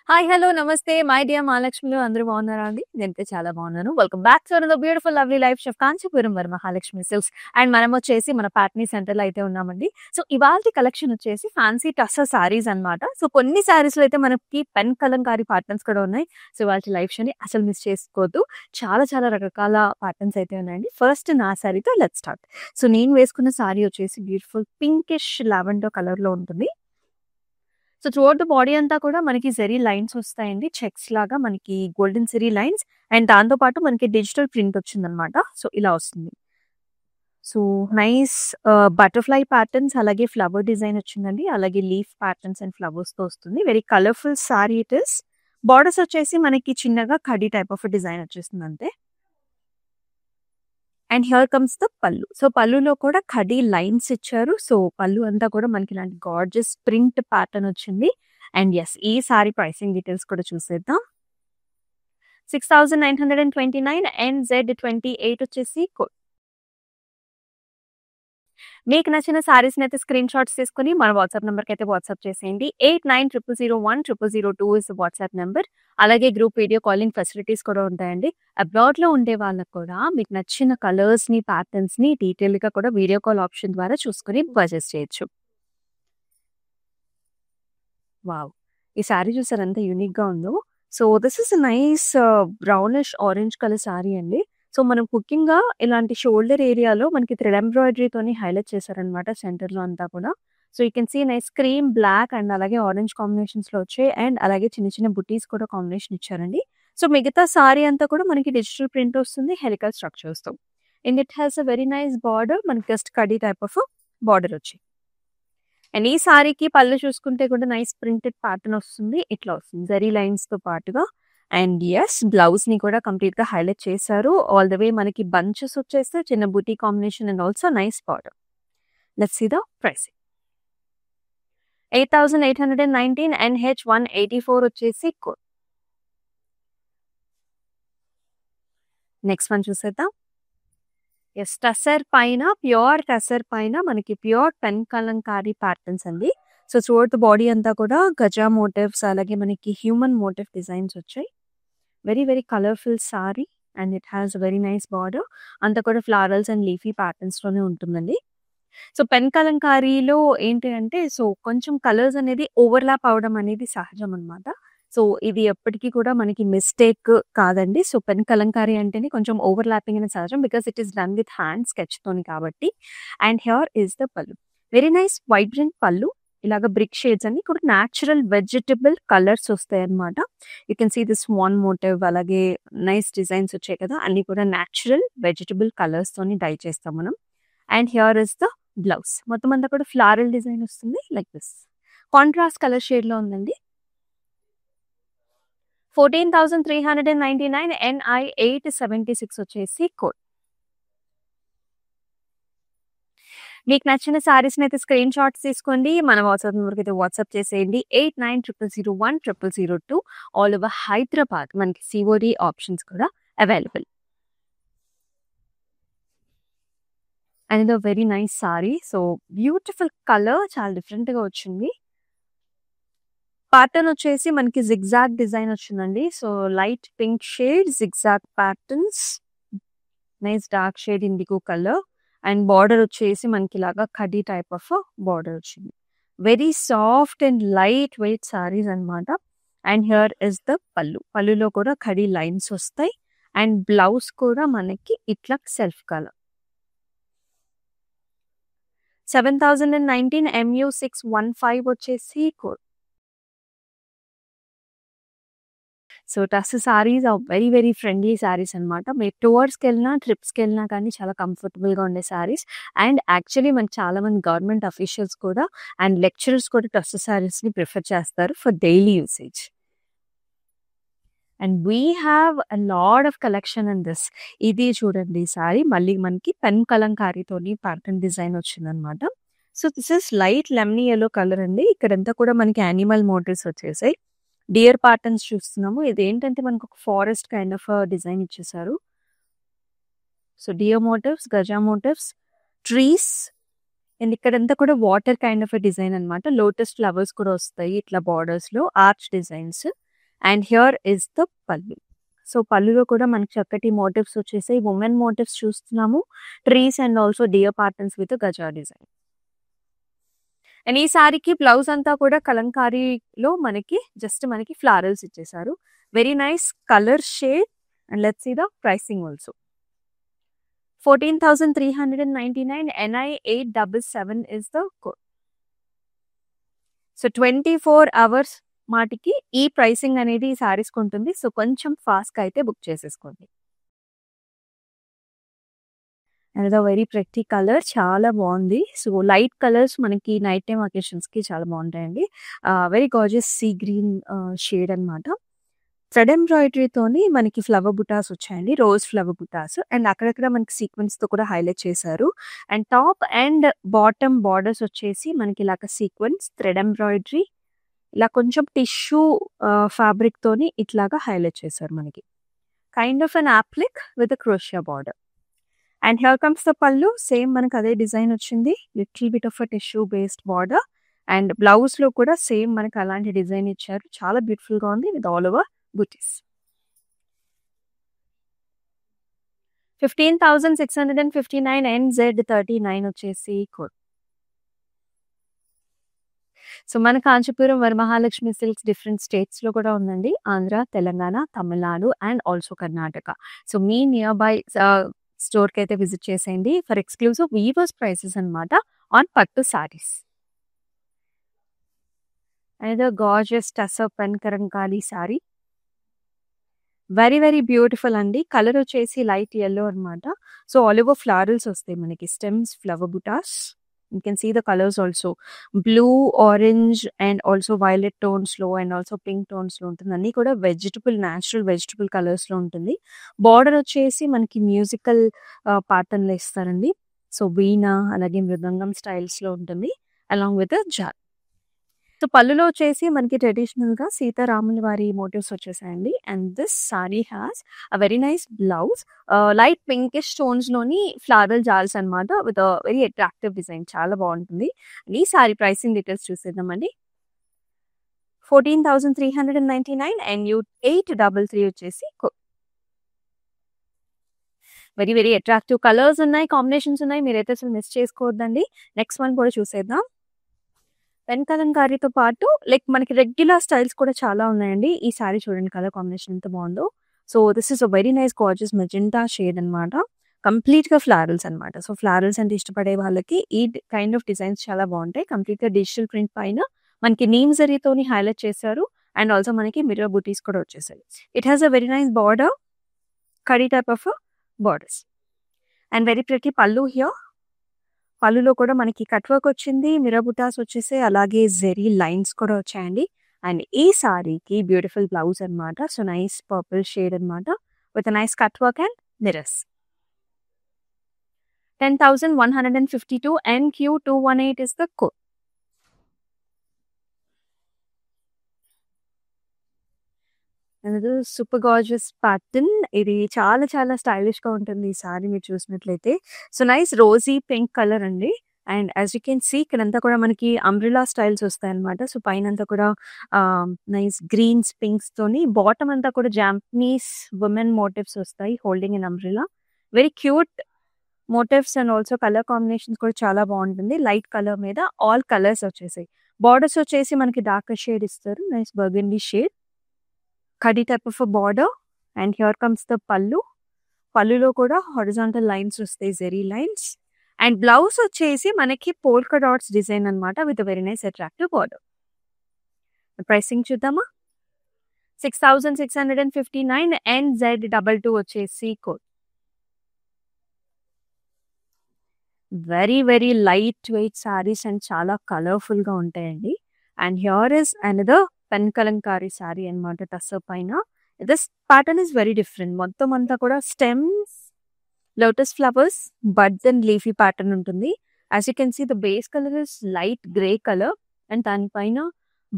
Hi, hello, నమస్తే. My dear మహాలక్ష్మిలు అందరూ బాగున్నారా అండి? నేనైతే చాలా బాగున్నాను. Welcome back to another beautiful lovely life of Kanchipuram Varamahalakshmi silks. And మనం వచ్చేసి మన పాట్నీ సెంటర్‌లో అయితే ఉన్నామండి. సో ఇవాల్టి కలెక్షన్ వచ్చేసి ఫ్యాన్సీ టస్సర్ సారీస్ అన్నమాట. సో కొన్ని సారీస్‌లో అయితే మనకి పెన్ కలంకారీ ప్యాటర్న్స్ కూడా ఉన్నాయి. సో ఇవాల్టి లైవ్ షోని అసలు మిస్ చేసుకోవద్దు. చాలా చాలా రకరకాల ప్యాటర్న్స్ అయితే ఉన్నాయండి. ఫస్ట్ నా సారీతో లెట్స్ స్టార్ట్. సో నేను వేసుకున్న సారీ వచ్చేసి బ్యూటిఫుల్ పింకిష్ లావెండర్ కలర్‌లో ఉంటుంది. సో త్రూఅవుట్ ద బాడీ అంతా కూడా మనకి జెరీ లైన్స్ వస్తాయండి. చెక్స్ లాగా మనకి గోల్డెన్ జెరీ లైన్స్ అండ్ దాంతో పాటు మనకి డిజిటల్ ప్రింట్ వచ్చిందనమాట. సో ఇలా వస్తుంది. సో నైస్ బటర్‌ఫ్లై ప్యాటర్న్స్ అలాగే ఫ్లవర్ డిజైన్ వచ్చిందండి. అలాగే లీఫ్ ప్యాటర్న్స్ అండ్ ఫ్లవర్స్‌తో వస్తుంది. Very colourful sorry it is. Borders వచ్చేసి మనకి చిన్నగా కడీ టైప్ ఆఫ్ డిజైన్ వచ్చేస్తుంది అంతే. And here comes the pallu. So పల్లులో కూడా కడీ లైన్స్ ఇచ్చారు. సో పల్లు అంతా కూడా మనకి ఇలాంటి గార్జియస్ ప్రింట్ ప్యాటర్న్ వచ్చింది. అండ్ యెస్, ఈ సారీ ప్రైసింగ్ డీటెయిల్స్ కూడా చూసేద్దాం. 6,929 అండ్ Z28 వచ్చేసి కోడ్. మీకు నచ్చిన సారీస్‌ని అయితే స్క్రీన్ షాట్స్ తీసుకొని మన వాట్సాప్ నంబర్‌కి అయితే వాట్సాప్ చేసేయండి. 8900010002 ఇస్ వాట్సాప్ నంబర్. అలాగే గ్రూప్ వీడియో కాలింగ్ ఫెసిలిటీస్ కూడా ఉంటాయండి. అబ్రాడ్‌లో ఉండే వాళ్ళకి కూడా మీకు నచ్చిన కలర్స్‌ని, ప్యాటర్న్స్‌ని డీటెయిల్‌గా కూడా వీడియో కాల్ ఆప్షన్ ద్వారా చూసుకొని పర్చేస్ చేయొచ్చు. వావ్! ఈ సారీ చూసారా ఎంత యూనిక్‌గా ఉందో. So this is a nice brownish orange colour sorry అండి. సో మనం ముఖ్యంగా ఇలాంటి షోల్డర్ ఏరియాలో మనకి థ్రెడ్ ఎంబ్రాయిడరీతోని హైలైట్ చేశారనమాట సెంటర్‌లో అంతా కూడా. So you can see nice cream, black and అలాగే ఆరెంజ్ కాంబినేషన్స్‌లో వచ్చాయి. అండ్ అలాగే చిన్న చిన్న బుటీస్ కూడా కాంబినేషన్ ఇచ్చారండి. సో మిగతా సారీ అంతా కూడా మనకి డిజిటల్ ప్రింట్ వస్తుంది హెలికల్ స్ట్రక్చర్స్‌తో. And it has a very nice border. మనకి జస్ట్ కడీ టైప్ ఆఫ్ బార్డర్ వచ్చింది. అండ్ ఈ సారీకి పళ్ళు చూసుకుంటే కూడా నైస్ ప్రింటెడ్ ప్యాటర్న్ వస్తుంది. ఇట్లా వస్తుంది జరీ లైన్స్‌తో పాటుగా. అండ్ యెస్, బ్లౌజ్‌ని కూడా కంప్లీట్‌గా హైలైట్ చేశారు. ఆల్ ద వే మనకి బంచెస్ వచ్చేస్తే చిన్న బూటీ combination and also nice border. Let's see the pricing. 8,819 and H184 వచ్చేసి కోడ్. నెక్స్ట్ వన్ చూసేద్దాం. యెస్, టసర్ పైన ప్యూర్ టసర్ పైన మనకి ప్యూర్ పెన్ కలంకారీ ప్యాటర్న్స్ అండి. సో త్రూఅవుట్ ద బాడీ అంతా కూడా గజా మోటివ్స్ అలాగే మనకి హ్యూమన్ మోటివ్ డిజైన్స్ వచ్చాయి. Very very colourful sari and it has very nice border. అంతా కూడా ఫ్లారల్స్ అండ్ లీఫీ ప్యాటర్న్స్‌లోనే ఉంటుందండి. సో పెన్ కలంకారీలో ఏంటి అంటే సో కొంచెం కలర్స్ అనేది ఓవర్‌లాప్ అవ్వడం అనేది సహజం అనమాట. సో ఇది ఎప్పటికి కూడా మనకి మిస్టేక్ కాదండి. సో పెన్ కలంకారీ అంటేనే కొంచెం ఓవర్‌లాపింగ్ అనేది సహజం. Because it is done with hand స్కెచ్‌తోని కాబట్టి. And here is the pallu. Very nice vibrant pallu. ఇలాగ బ్రిక్ షేడ్స్ అన్ని కూడా న్యాచురల్ వెజిటబుల్ కలర్స్ వస్తాయన్నమాట. You can see this swan motif అలాగే నైస్ డిజైన్స్ వచ్చాయి కదా! అన్నీ కూడా న్యాచురల్ వెజిటబుల్ కలర్స్‌తోని డై చేస్తాం మనం. And here is the blouse. మొత్తం అంతా కూడా ఫ్లారల్ డిజైన్ వస్తుంది లైక్ దిస్. కాంట్రాస్ట్ కలర్ షేడ్‌లో ఉందండి. 14,399 NI 876 వచ్చేసి కోడ్. మీకు నచ్చిన సారీస్‌ని అయితే స్క్రీన్ షాట్స్ తీసుకోండి. మన వాట్సాప్ నంబర్‌కి అయితే వాట్సాప్ చేసేయండి. 8900010002 ఆల్ ఓవర్ హైదరాబాద్. మనకి COD ఆప్షన్స్ కూడా available. Another very nice sorry. So beautiful colour చాలా డిఫరెంట్‌గా వచ్చింది. ప్యాటర్న్ వచ్చేసి మనకి జిగ్‌జాగ్ డిజైన్ వచ్చిందండి. So light pink shade zigzag patterns. Nice dark shade IndiGo colour. And border వచ్చేసి మనకి ఇలాగా కడ్డీ టైప్ ఆఫ్ బార్డర్ వచ్చింది. Very soft and light weight saris అనమాట. And here is the pallu. పల్లులో కూడా కడీ లైన్స్ వస్తాయి. అండ్ బ్లౌజ్ కూడా మనకి ఇట్లా సెల్ఫ్ కలర్. 7,019 MU615 వచ్చేసి code. So tussar saris are very very friendly saris అనమాట. మీరు టూర్స్‌కెళ్ళినా, ట్రిప్స్‌కెళ్ళినా కానీ చాలా కంఫర్టబుల్‌గా ఉండే సారీస్. అండ్ యాక్చువల్లీ మనకి చాలామంది గవర్నమెంట్ అఫీషియల్స్ కూడా అండ్ లెక్చరర్స్ కూడా టస్ సారీస్‌ని ప్రిఫర్ చేస్తారు for daily usage. And we have a lot of collection in this. ఇది చూడండి ఈ సారీ మళ్ళీ మనకి పెన్ కలంకారీతోని ప్యాటర్న్ డిజైన్ వచ్చిందనమాట. So this is light lemony yellow colour అండి. ఇక్కడంతా కూడా మనకి యానిమల్ మోటివ్స్ వచ్చేసాయి. డియర్ ప్యాటర్న్స్ చూస్తున్నాము. ఇదేంటంటే మనకు ఒక ఫారెస్ట్ కైండ్ ఆఫ్ డిజైన్ ఇచ్చేసారు. సో డియర్ మోటివ్స్, గజా మోటివ్స్, ట్రీస్ అండ్ ఇక్కడంతా కూడా వాటర్ కైండ్ ఆఫ్ డిజైన్ అనమాట. లోటస్ ఫ్లవర్స్ కూడా వస్తాయి ఇట్లా బార్డర్స్‌లో arch designs. And here is the pallu. So పల్లులో కూడా మనకి చక్కటి మోటివ్స్ వచ్చేసాయి. ఉమెన్ మోటివ్స్ చూస్తున్నాము. Trees and also deer patterns with గజా డిజైన్. అండ్ ఈ సారీకి బ్లౌజ్ అంతా కూడా కలంకారీలో మనకి జస్ట్ మనకి ఫ్లారల్స్ ఇచ్చేసారు. Very nice colour shade. And let's see the pricing also. 14,399 NI 877 is the code. So 24 hours మాటికి ఈ ప్రైసింగ్ అనేది ఈ సారీస్ ఉంటుంది. సో కొంచెం ఫాస్ట్గా అయితే బుక్ చేసేసుకోండి. అనదర్ వెరీ ప్రెటీ కలర్, చాలా బాగుంది. సో లైట్ కలర్స్ మనకి నైట్ టైమ్ అకేషన్స్కి చాలా బాగుంటాయండి. Very gorgeous sea green shade అనమాట. థ్రెడ్ ఎంబ్రాయిడరీతోని మనకి ఫ్లవర్ బుటాస్ వచ్చాయండి, రోజ్ ఫ్లవర్ బుటాస్. అండ్ అక్కడక్కడ మనకి సీక్వెన్స్తో కూడా హైలైట్ చేశారు. And top and bottom borders వచ్చేసి మనకి ఇలాగ సీక్వెన్స్ థ్రెడ్ ఎంబ్రాయిడరీ ఇలా కొంచెం టిష్యూ ఫ్యాబ్రిక్తోని ఇట్లాగా హైలైట్ చేశారు మనకి. Kind of an appliqué with క్రోషియా border. And here comes the పల్లు. సేమ్ మనకు అదే డిజైన్ వచ్చింది, little bit of a tissue based border. And బ్లౌజ్లో కూడా సేమ్ మనకి అలాంటి డిజైన్ ఇచ్చారు. చాలా బ్యూటిఫుల్గా ఉంది with all over buttis. 15,659 NZ39 వచ్చేసి కోడ్. సో మన కాంచీపురం వరమహాలక్ష్మి సిల్క్స్ డిఫరెంట్ స్టేట్స్లో కూడా ఉందండి. Andhra, Telangana, Tamil Nadu and also Karnataka. So మీ నియర్ బై స్టోర్కి అయితే విజిట్ చేసేయండి ఫర్ ఎక్స్క్లూజివ్ వీవర్స్ ప్రైసెస్ అనమాట ఆన్ పట్టు saris. And gorgeous tussar pen Kalamkari sari. Very very beautiful అండి. కలర్ వచ్చేసి లైట్ yellow అనమాట. సో ఆల్ ఓవర్ ఫ్లారల్స్ వస్తాయి మనకి, stems, flower butas. You can see the colours also. Blue, orange and also violet టోన్స్లో and also pink టోన్స్లో ఉంటుంది. అన్నీ కూడా న్యాచురల్ వెజిటబుల్ కలర్స్లో ఉంటుంది. బార్డర్ వచ్చేసి మనకి మ్యూజికల్ ప్యాటర్న్లో ఇస్తారండి. సో వీణ అలాగే మృదంగం స్టైల్స్లో ఉంటుంది అలాంగ్ విత్ జాల్. సో పళ్ళులో వచ్చేసి మనకి ట్రెడిషనల్గా సీతారాముల వారి మోటివ్స్ వచ్చేసాయండి. And this sari has a very nice blouse, light pinkish టోన్స్లోని ఫ్లారల్ జాల్స్ అనమాట విత్ వెరీ అట్రాక్టివ్ డిజైన్. చాలా బాగుంటుంది. ఈ సారీ ప్రైసింగ్ డీటెయిల్స్ చూసేద్దామండి. 14,399 అండ్ 833 వచ్చేసి వెరీ వెరీ అట్రాక్టివ్ కలర్స్ ఉన్నాయి, కాంబినేషన్స్ ఉన్నాయి. మీరైతే అసలు మిస్ చేసుకోవద్దండి. నెక్స్ట్ వన్ కూడా చూసేద్దాం. పెన్ కలంకారీతో పాటు లైక్ మనకి రెగ్యులర్ స్టైల్స్ కూడా చాలా ఉన్నాయండి. ఈ సారీ చూడండి కలర్ కాంబినేషన్ ఎంత బాగుందో. So this is a very nice gorgeous magenta shade అనమాట. కంప్లీట్గా ఫ్లారల్స్ అనమాట. సో ఫ్లారల్స్ అంటే ఇష్టపడే వాళ్ళకి ఈ కైండ్ ఆఫ్ డిజైన్స్ చాలా బాగుంటాయి. కంప్లీట్గా డిజిటల్ ప్రింట్ పైన మనకి నీమ్ జరీతోని హైలైట్ చేశారు. అండ్ ఆల్సో మనకి మిర్రర్ బూటీస్ కూడా వచ్చేసాయి. It has a very nice border, khadi type of borders and very pretty పల్లు హియర్. పళ్ళులో కూడా మనకి కట్ వర్క్ వచ్చింది, మిర్రర్ బుటాస్ వచ్చేసి అలాగే జెరీ లైన్స్ కూడా వచ్చాయండి. అండ్ ఈ సారీకి బ్యూటిఫుల్ బ్లౌజ్ అనమాట. సో నైస్ పర్పుల్ షేడ్ అనమాట with nice cut work and mirrors. 10,152 NQ218 is the code. అనేది సూపర్ గార్జియస్ ప్యాటర్న్. ఇది చాలా చాలా స్టైలిష్గా ఉంటుంది ఈ సారీ మీరు చూసినట్లయితే. So nice rosy pink colour అండి. And as you can see ఇక్కడంతా కూడా మనకి అంబ్రిలా స్టైల్స్ వస్తాయి అనమాట. సో పైన అంతా కూడా నైస్ గ్రీన్స్, పింక్స్ తోని బాటమ్ అంతా కూడా జాపనీస్ ఉమెన్ మోటివ్స్ వస్తాయి holding in umbrella. Very cute motifs and also colour combinations కూడా చాలా బాగుంటుంది. లైట్ కలర్ మీద ఆల్ కలర్స్ వచ్చేసాయి. బార్డర్స్ వచ్చేసి మనకి డార్కర్ షేడ్ ఇస్తారు, నైస్ బర్గండీ షేడ్, కడీ type of border. And here comes the pallu. పల్లులో కూడా హారిజాంటల్ లైన్స్ వస్తాయి, జెరీ లైన్స్. అండ్ బ్లౌజ్ వచ్చేసి మనకి పోల్కా డాట్స్ డిజైన్ అనమాట with very nice attractive border. Pricing చూద్దామా. 6,659 NZ22 వచ్చేసి code. Very very light weight saris and చాలా కలర్ఫుల్గా ఉంటాయండి. And here is another pen Kalamkari sari అనమాట టస్సర్ పైన. This pattern is very different. మొత్తం అంతా కూడా stems, lotus flowers, buds and leafy pattern ఉంటుంది. As you can see the base colour is light grey colour and దానిపైన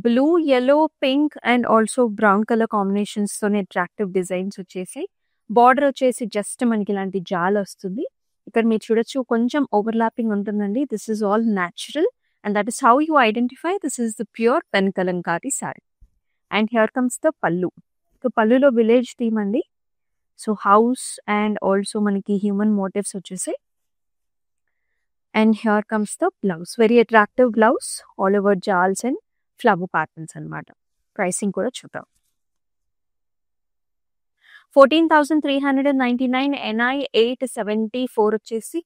blue, yellow, pink and also brown colour కాంబినేషన్స్తోనే attractive designs వచ్చేసి. Border వచ్చేసి just మనకి ఇలాంటి జాల్ వస్తుంది. ఇక్కడ మీరు చూడొచ్చు కొంచెం ఓవర్లాపింగ్ ఉంటుందండి. This is all natural and that is how you identify this is the pure pen Kalamkari sari. And here comes the pallu. So పల్లులో విలేజ్ థీమ్ అండి. సో హౌస్ అండ్ ఆల్సో మనకి హ్యూమన్ మోటివ్స్ వచ్చేసాయి. And here comes the blouse, very attractive blouse, all over jaals and flower patterns అనమాట. Pricing కూడా చూద్దాం. 14,399 NI 874 వచ్చేసి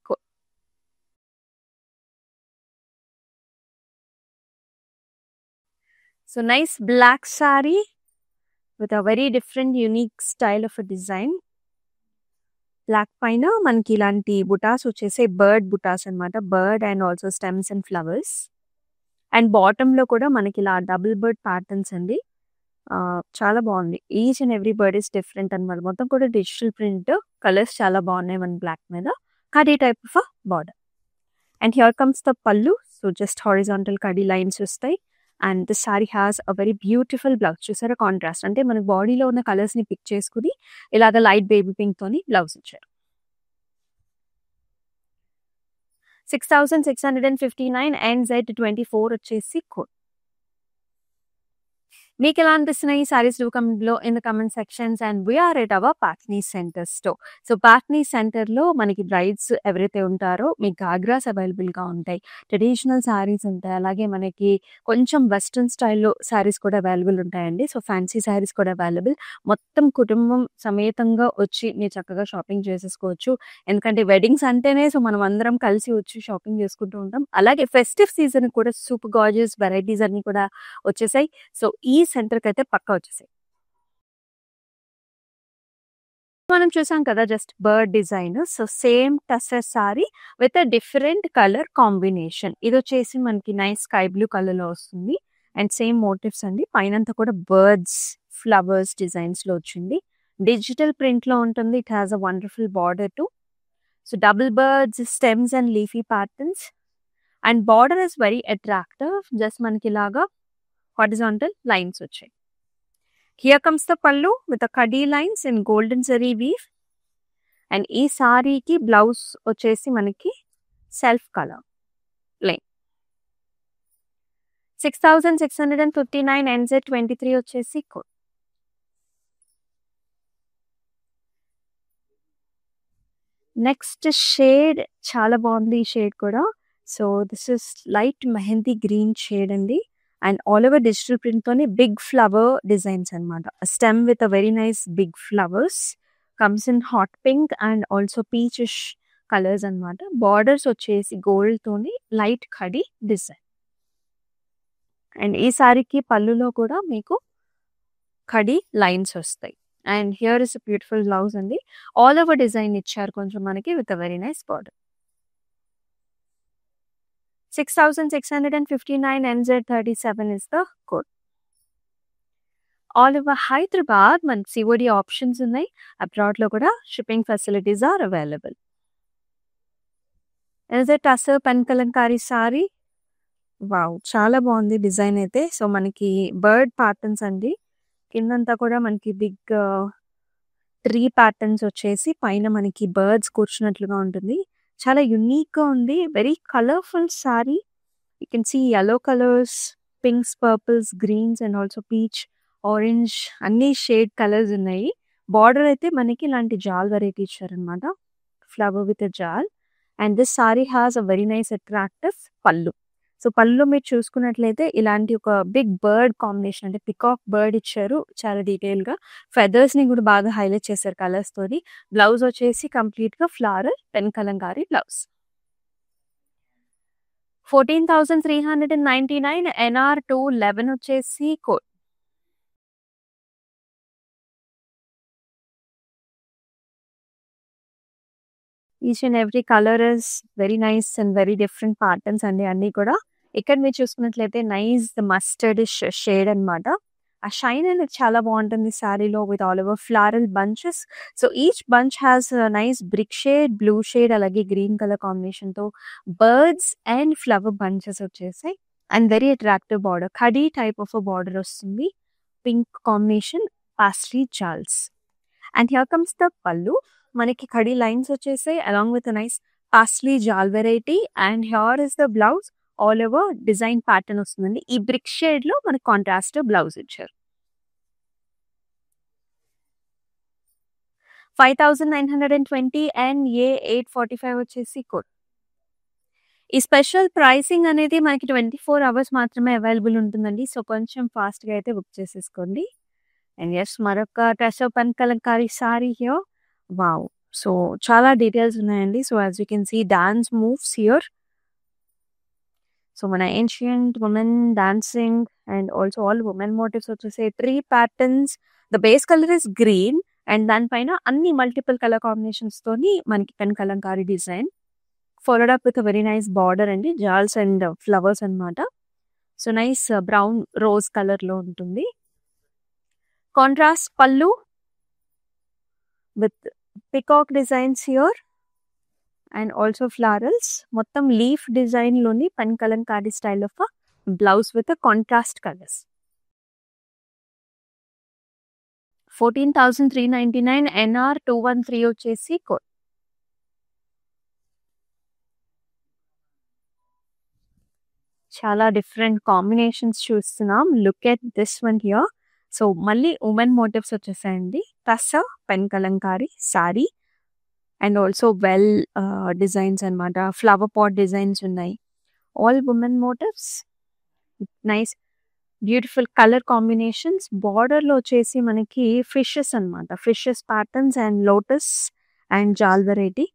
so nice black sari with a very different unique style of a design. Black పైన మనకి ఇలాంటి బుటాస్ వచ్చేసి బర్డ్ బుటాస్ అనమాట. Bird and also stems and flowers. And bottom లో కూడా మనకి ఇలా డబుల్ బర్డ్ ప్యాటర్న్స్ అండి. చాలా బాగుంది. Each and every bird is different అనమాట. మొత్తం కూడా డిజిటల్ ప్రింట్, కలర్స్ చాలా బాగున్నాయి మన బ్లాక్ మీద. కడీ type of border. And here comes the pallu. So just horizontal కడీ లైన్స్ వస్తాయి. And this sari has a very beautiful blouse. చూసారా కాంట్రాస్ట్, అంటే మన బాడీలో ఉన్న కలర్స్ ని పిక్ చేసుకుని ఇలాగ లైట్ బేబీ పింక్ తోని బ్లౌజ్ ఇచ్చారు. 6,659 NZ24 వచ్చేసి కోడ్. మీకు ఎలా అనిపిస్తున్నాయి ఈ saris? Do comment below in the comment sections. And we're at our Patny Centre store. So Patny సెంటర్లో మనకి బ్రైడ్స్ ఎవరైతే ఉంటారో మీకు గాగ్రాస్ అవైలబుల్గా ఉంటాయి, ట్రెడిషనల్ శారీస్ ఉంటాయి, అలాగే మనకి కొంచెం వెస్ట్రన్ స్టైల్లో శారీస్ కూడా అవైలబుల్ ఉంటాయండి. సో ఫ్యాన్సీ శారీస్ కూడా అవైలబుల్. మొత్తం కుటుంబం సమేతంగా వచ్చి మీరు చక్కగా షాపింగ్ చేసేసుకోవచ్చు. ఎందుకంటే వెడ్డింగ్స్ అంటేనే సో మనం అందరం కలిసి వచ్చి షాపింగ్ చేసుకుంటూ ఉంటాం. అలాగే ఫెస్టివ్ సీజన్ కూడా సూపర్ గార్జియస్ వెరైటీస్ అన్ని కూడా వచ్చేసాయి. సో ఈ సెంటర్కి అయితే పక్కా వచ్చేసాయి. మనం చూసాం కదా just bird design. So same tussar sorry with a different colour combination. ఇది వచ్చేసి మనకి నైస్ స్కై బ్లూ కలర్ లో వస్తుంది. అండ్ సేమ్ మోటివ్స్ అండి. పైనంతా కూడా బర్డ్స్, ఫ్లవర్స్ డిజైన్స్ లో వచ్చింది. డిజిటల్ ప్రింట్ లో ఉంటుంది. It has a wonderful border to. So double birds, stems and leafy patterns. And border is very attractive. Just మనకి ఇలాగా horizontal lines వచ్చాయి. Here comes the pallu with the kadi lines in golden zari weave. And ఈ సారీకి blouse వచ్చేసి మనకి self colour line. 6,659 NZ23 వచ్చేసి code. Next shade చాలా బాగుంది ఈ షేడ్ కూడా. So this is light mehndi green shade అండి. And all over digital print తోని బిగ్ ఫ్లవర్ డిజైన్స్ అనమాట. Stem with a very nice big flowers, comes in hot pink and also peachish colours అనమాట. Borders వచ్చేసి gold తోని light ఖడీ design. And ఈ సారీకి పళ్ళులో కూడా మీకు ఖడీ లైన్స్ వస్తాయి. And here is beautiful blouse అండి. ఆల్ ఓవర్ డిజైన్ ఇచ్చారు కొంచెం మనకి with a very nice border. 6,659 NZ37 is the code. All over Hyderabad మనకి COD ఆప్షన్స్ ఉన్నాయి. అబ్రాడ్ లో కూడా shipping facilities are available. Is it tussar pen Kalamkari sari. Wow, చాలా బాగుంది డిజైన్ అయితే. సో మనకి బర్డ్ ప్యాటర్న్స్ అండి. కిందంతా కూడా మనకి బిగ్ ట్రీ ప్యాటర్న్స్ వచ్చేసి పైన మనకి బర్డ్స్ కూర్చున్నట్లుగా ఉంటుంది. చాలా యునిక్గా ఉంది. Very colourful sari. You can see yellow colours, pinks, purples, greens and also peach, orange అన్ని షేడ్ కలర్స్ ఉన్నాయి. బార్డర్ అయితే మనకి ఇలాంటి జాల్ వెరైటీ ఇచ్చారనమాట, flower with jaal. And this sari has a very nice attractive pallu. So పళ్ళులో మీరు చూసుకున్నట్లయితే ఇలాంటి ఒక బిగ్ బర్డ్ కాంబినేషన్, అంటే పికాక్ బర్డ్ ఇచ్చారు చాలా డీటెయిల్గా. ఫెదర్స్ని కూడా బాగా హైలైట్ చేశారు కలర్స్ తోని. బ్లౌజ్ వచ్చేసి కంప్లీట్గా floral pen Kalamkari blouse. 14,399 NR211 వచ్చేసి code. Each and every colour is very nice and very different patterns అండి అన్నీ కూడా. ఇక్కడ మీరు చూసుకున్నట్లయితే నైస్ మస్టర్డ్ షేడ్ అనమాట. ఆ షైన్ అనేది చాలా బాగుంటుంది శారీలో with all over floral bunches. So each bunch has nice brick shade, blue shade, అలాగే గ్రీన్ కలర్ కాంబినేషన్తో బర్డ్స్ అండ్ ఫ్లవర్ బంచెస్ వచ్చేసాయి. అండ్ వెరీ అట్రాక్టివ్ బార్డర్, ఖడీ టైప్ ఆఫ్ బార్డర్ వస్తుంది. Pink combination, pastry jaals. And here comes the pallu. మనకి ఖడీ lines వచ్చేసాయి along with nice pastry jaal variety. And here is the blouse. All over design pattern వస్తుందండి. ఈ brick shade లో మనకి contrast blouse ఇచ్చారు. 5920 అండ్ A845 వచ్చేసి కోడ్. ఈ స్పెషల్ ప్రైసింగ్ అనేది మనకి 24 అవర్స్ మాత్రమే అవైలబుల్ ఉంటుందండి. సో, కొంచెం ఫాస్ట్‌గా అయితే బుక్ చేసేసుకోండి. అండ్ యెస్, మరొక tussar pen Kalamkari sari here. Wow! So, చాలా డీటెయిల్స్ ఉన్నాయండి. So, as you can see dance moves here. So, మన ancient women dancing and also all women motifs వచ్చేసి tree patterns. The base colour is green and దానిపైన అన్ని multiple colour కాంబినేషన్స్‌తోని మనకి pen Kalamkari design. Followed up with very nice border అండి. Jaals and flowers అన్నమాట. So, nice brown rose కలర్‌లో ఉంటుంది. Contrast pallu with peacock designs here and also florals. మొత్తం leaf డిజైన్‌లోని pen Kalamkari style of blouse with contrast colours. 14,399 NR 213 వచ్చేసి కోడ్. చాలా different combinations చూస్తున్నాం. Look at this one here. So, మళ్ళీ వుమెన్ మోటివ్స్ వచ్చేసాయండి. Tussar pen Kalamkari sari and also well designs అన్నమాట. Flower pot designs ఉన్నాయి. All women motifs. Nice beautiful colour combinations. బార్డర్‌లో వచ్చేసి మనకి ఫిషెస్ అన్నమాట. Fishes patterns and lotus and jaal variety.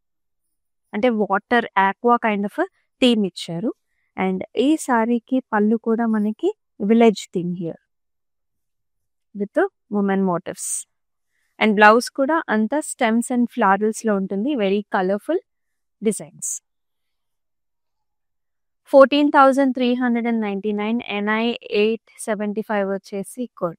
అంటే water aqua kind of theme ఇచ్చారు. అండ్ ఈ సారీకి పళ్ళు కూడా మనకి village theme here with women motifs. And blouse కూడా అంతా స్టెమ్స్ అండ్ ఫ్లారల్స్‌లో ఉంటుంది. Very colourful designs. 14,399 NI 875 వచ్చేసి code.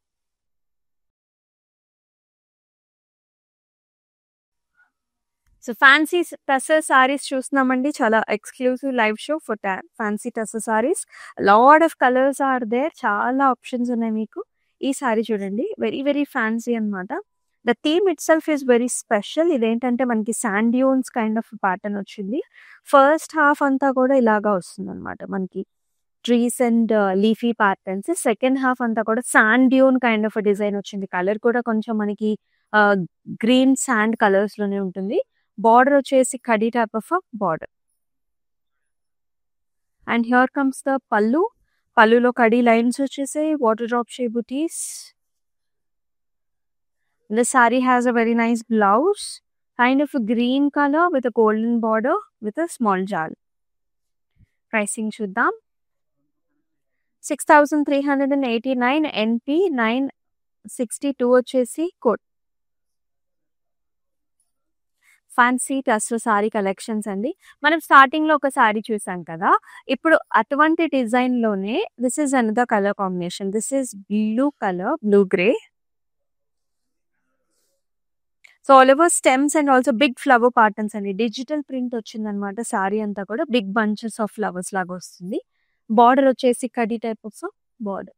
So, fancy tussar saris చూస్తున్నామండి. చాలా exclusive live show for fancy tussar saris. Lot of colours are there. చాలా ఆప్షన్స్ ఉన్నాయి మీకు. ఈ సారీ చూడండి. వెరీ వెరీ ఫ్యాన్సీ అన్నమాట. The theme itself is very special. ఇదేంటంటే మనకి sand dunes kind of pattern వచ్చింది. ఫస్ట్ హాఫ్ అంతా కూడా ఇలాగా వస్తుందన్నమాట. మనకి trees and leafy patterns. Second half అంతా కూడా sand dune kind of design వచ్చింది. కలర్ కూడా కొంచెం మనకి గ్రీన్ సాండ్ కలర్స్‌లోనే ఉంటుంది. బార్డర్ వచ్చేసి కడీ type of border. And here comes the pallu. పల్లులో కడీ లైన్స్ వచ్చేసాయి. Water drop shape buttis. The saree has a very nice blouse, kind of a green color with a golden border with a small jal. Pricing చూద్దాం. 6,389 NP 962 వచ్చేసి code. Fancy tussar sari collections అండి. మనం స్టార్టింగ్‌లో ఒక సారీ చూసాం కదా! ఇప్పుడు అటువంటి డిజైన్‌లోనే this is another colour combination. This is blue colour, blue grey. So, all over stems and also big flower patterns అండి. డిజిటల్ ప్రింట్ వచ్చిందన్నమాట. సారీ అంతా కూడా బిగ్ బంచెస్ ఆఫ్ ఫ్లవర్స్ లాగా వస్తుంది. బార్డర్ వచ్చేసి కడీ టైప్ ఆఫ్ బార్డర్.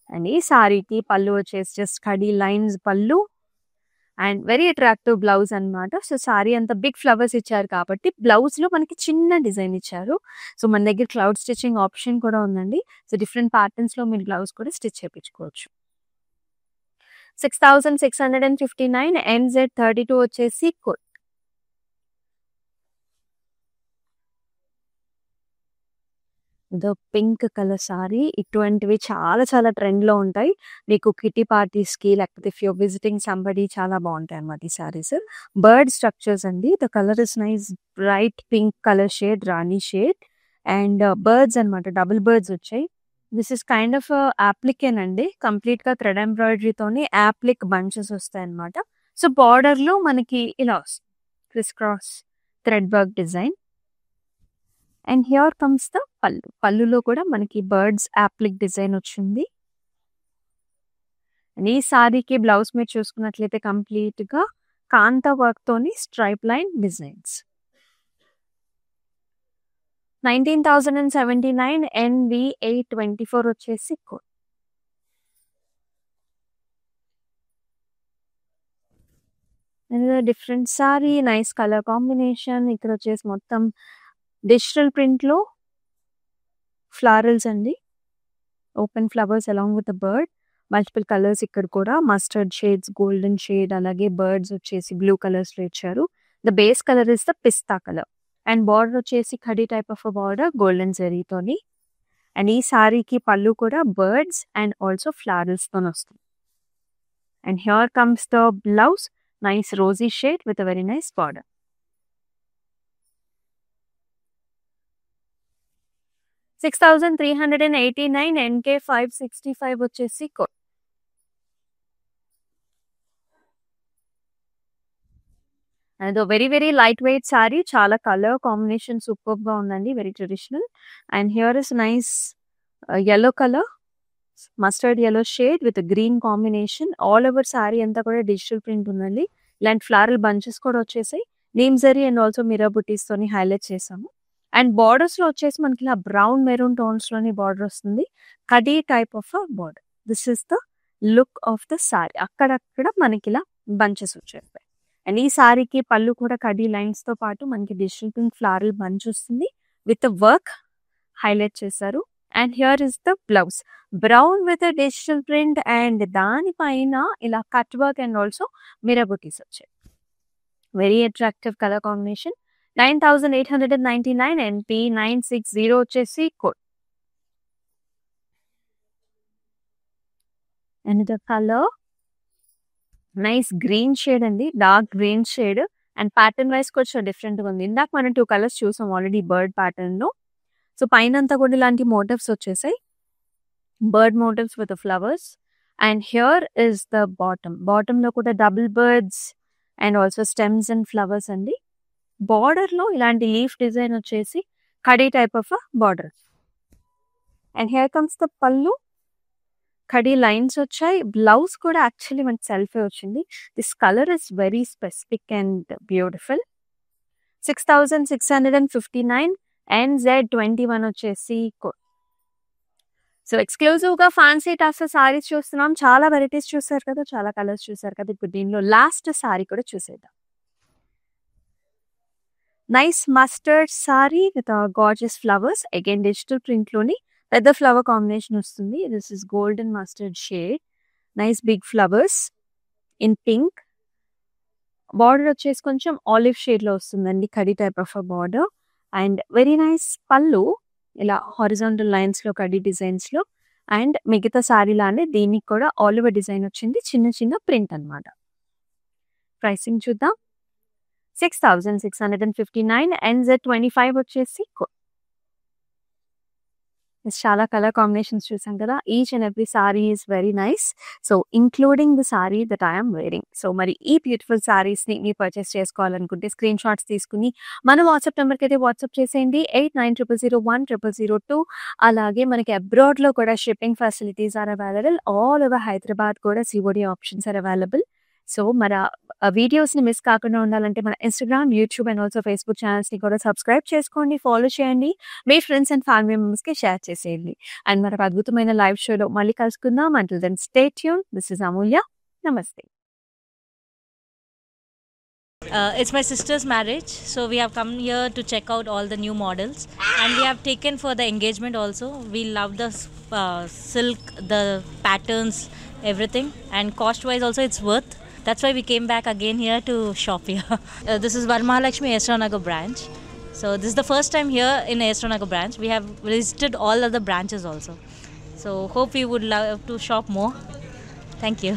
అండ్ ఈ సారీకి పళ్ళు వచ్చేసి జస్ట్ కడీ లైన్స్ పళ్ళు అండ్ వెరీ అట్రాక్టివ్ బ్లౌజ్ అన్నమాట. సో, సారీ అంతా బిగ్ ఫ్లవర్స్ ఇచ్చారు కాబట్టి బ్లౌజ్‌లో మనకి చిన్న డిజైన్ ఇచ్చారు. సో, మన దగ్గర క్లౌడ్ స్టిచ్చింగ్ ఆప్షన్ కూడా ఉందండి. సో, డిఫరెంట్ ప్యాటర్న్స్‌లో మీరు బ్లౌజ్ కూడా స్టిచ్ చేపించుకోవచ్చు. 6,659 NZ 32 వచ్చేసి code. The pink colour sari. ఇటువంటివి చాలా చాలా ట్రెండ్‌లో ఉంటాయి. మీకు కిట్టి పార్టీస్‌కి లేకపోతే if you are visiting somebody చాలా బాగుంటాయి అన్నమాట ఈ సారీస్. బర్డ్ స్ట్రక్చర్స్ అండి. The colour is nice bright pink colour shade, రాణి షేడ్ అండ్ బర్డ్స్ అన్నమాట. డబుల్ బర్డ్స్ వచ్చాయి. This is kind of applique అండి. కంప్లీట్‌గా థ్రెడ్ ఎంబ్రాయిడరీతోని యాప్లిక్ బంచెస్ వస్తాయన్నమాట. సో, బార్డర్‌లో మనకి ఇలా వస్తుంది. Criss cross thread work design. And here comes the pallu. పల్లులో కూడా మనకి బర్డ్స్ యాప్లిక్ డిజైన్ వచ్చింది. అండ్ ఈ సారీకి బ్లౌజ్ మీరు చూసుకున్నట్లయితే కంప్లీట్‌గా కాంతా వర్క్‌తోని స్ట్రైప్ లైన్ డిజైన్స్. 19,079 NV 824 వచ్చేసి code. Different sorry, nice colour combination. ఇక్కడ వచ్చేసి మొత్తం డిజిటల్ ప్రింట్‌లో ఫ్లారల్స్ అండి. Open flowers along with the bird. Multiple colours ఇక్కడ కూడా మస్టర్డ్ షేడ్స్, గోల్డెన్ షేడ్ అలాగే బర్డ్స్ వచ్చేసి బ్లూ కలర్స్‌లో ఇచ్చారు. The base colour is the pista colour. And border వచ్చేసి కడీ టైప్ ఆఫ్ బార్డర్ గోల్డెన్ జరీతోని. అండ్ ఈ సారీకి పళ్ళు కూడా బర్డ్స్ అండ్ ఆల్సో ఫ్లవర్స్‌తోని వస్తుంది. And here comes the blouse, nice rosy shade with a very nice border. 6,389 NK 565 వచ్చేసి code. And very very light weight sari, చాలా కలర్ కాంబినేషన్ సూపర్‌గా ఉందండి, very traditional. And here is nice yellow colour, mustard yellow shade with green combination. All over sari అంతా కూడా digital print ఉందండి. ఇలాంటి floral bunches కూడా వచ్చేసాయి. Neem zari and also mirror బుటీస్తోని హైలైట్ చేసాము. అండ్ బార్డర్స్‌లో వచ్చేసి మనకి ఇలా బ్రౌన్ మెరూన్ టోన్స్‌లోని బార్డర్ వస్తుంది. కడీ type of border. This is the look of the sari. అక్కడక్కడ మనకి ఇలా బంచెస్ వచ్చేస్తాయి. అండ్ ఈ సారీకి పళ్ళు కూడా కడీ లైన్స్‌తో పాటు మనకి డిజిటల్ ప్రింట్ ఫ్లారల్ బంచ్ వస్తుంది విత్ వర్క్ హైలైట్ చేశారు. And here is the blouse, brown with digital print and దానిపైన ఇలా cut work and also mirror butis వచ్చాయి. Very attractive colour combination. 9,899 NP 960 వచ్చేసి code. And the colour nice green shade అండి, dark green shade. And pattern wise కొంచెం డిఫరెంట్‌గా ఉంది. ఇందాక మనం 2 కలర్స్ చూసాం ఆల్రెడీ బర్డ్ ప్యాటర్న్‌లో. సో పైనంతా కూడా ఇలాంటి మోటివ్స్ వచ్చేసాయి, bird motifs with flowers. And here is the బాటమ్‌లో కూడా double birds and also stems and flowers అండి. బార్డర్‌లో ఇలాంటి లీఫ్ డిజైన్ వచ్చేసి కడీ type of border. And here comes the pallu, కడీ లైన్స్ వచ్చాయి. బ్లౌజ్ కూడా యాక్చువల్లీ మనకి సెల్ఫే వచ్చింది. This colour is very specific and beautiful. 6,659 NZ21 వచ్చేసి కోడ్. సో ఎక్స్క్లూజివ్‌గా ఫ్యాన్సీ టస్సర్ సారీస్ చూస్తున్నాం. చాలా వెరైటీస్ చూసారు కదా, చాలా కలర్స్ చూసారు కదా. ఇప్పుడు దీనిలో లాస్ట్ సారీ కూడా చూసేద్దాం. Nice mustard sari with gorgeous flowers. Again digital ప్రింట్‌లోని పెద్ద ఫ్లవర్ కాంబినేషన్ వస్తుంది. This is golden mustard shade, nice big flowers in pink. Border వచ్చేసి కొంచెం ఆలివ్ షేడ్‌లో వస్తుందండి, కడీ type of border. And very nice pallu, ఇలా హారిజాంటల్ లైన్స్‌లో కడీ డిజైన్స్‌లో. అండ్ మిగతా సారీ లానే దీనికి కూడా ఆల్ ఓవర్ డిజైన్ వచ్చింది, చిన్న చిన్న ప్రింట్ అన్నమాట. ప్రైసింగ్ చూద్దాం. 6,659 NZ25 వచ్చేసి కోడ్. చాలా కలర్ కాంబినేషన్స్ చూసాం కదా. Each and every sorry is very nice. So including the sorry that I am wearing. So మరి ఈ బ్యూటిఫుల్ సారీస్‌ని మీరు పర్చేస్ చేసుకోవాలనుకుంటే స్క్రీన్ షాట్స్ తీసుకుని మన వాట్సాప్ నెంబర్‌కి అయితే వాట్సాప్ చేసేయండి. 8900010002. అలాగే మనకి అబ్రాడ్‌లో కూడా shipping facilities are available. All over Hyderabad కూడా COD options are available. So మరి వీడియోస్‌ని మిస్ కాకుండా ఉండాలంటే మన Instagram, YouTube and also Facebook ఛానల్స్‌ని కూడా సబ్స్క్రైబ్ చేసుకోండి, ఫాలో చేయండి. మీ ఫ్రెండ్స్ అండ్ ఫ్యామిలీ మెంబర్స్‌కి షేర్ చేసేయండి. అండ్ మరొక అద్భుతమైన లైవ్ షోలో మళ్ళీ కలుసుకుందాం. Until then stay tuned. This is Amulya. నమస్తే. It's my sister's marriage, so we have come here to check out all the new models, and we have taken for the engagement also. We love the silk, the patterns, everything, and cost wise also it's worth. That's why we came back again here to shop here. This is Varmahalakshmi Esranagar branch. So this is the first time here in Esranagar branch. We have visited all other branches also. So hope you would love to shop more. Thank you.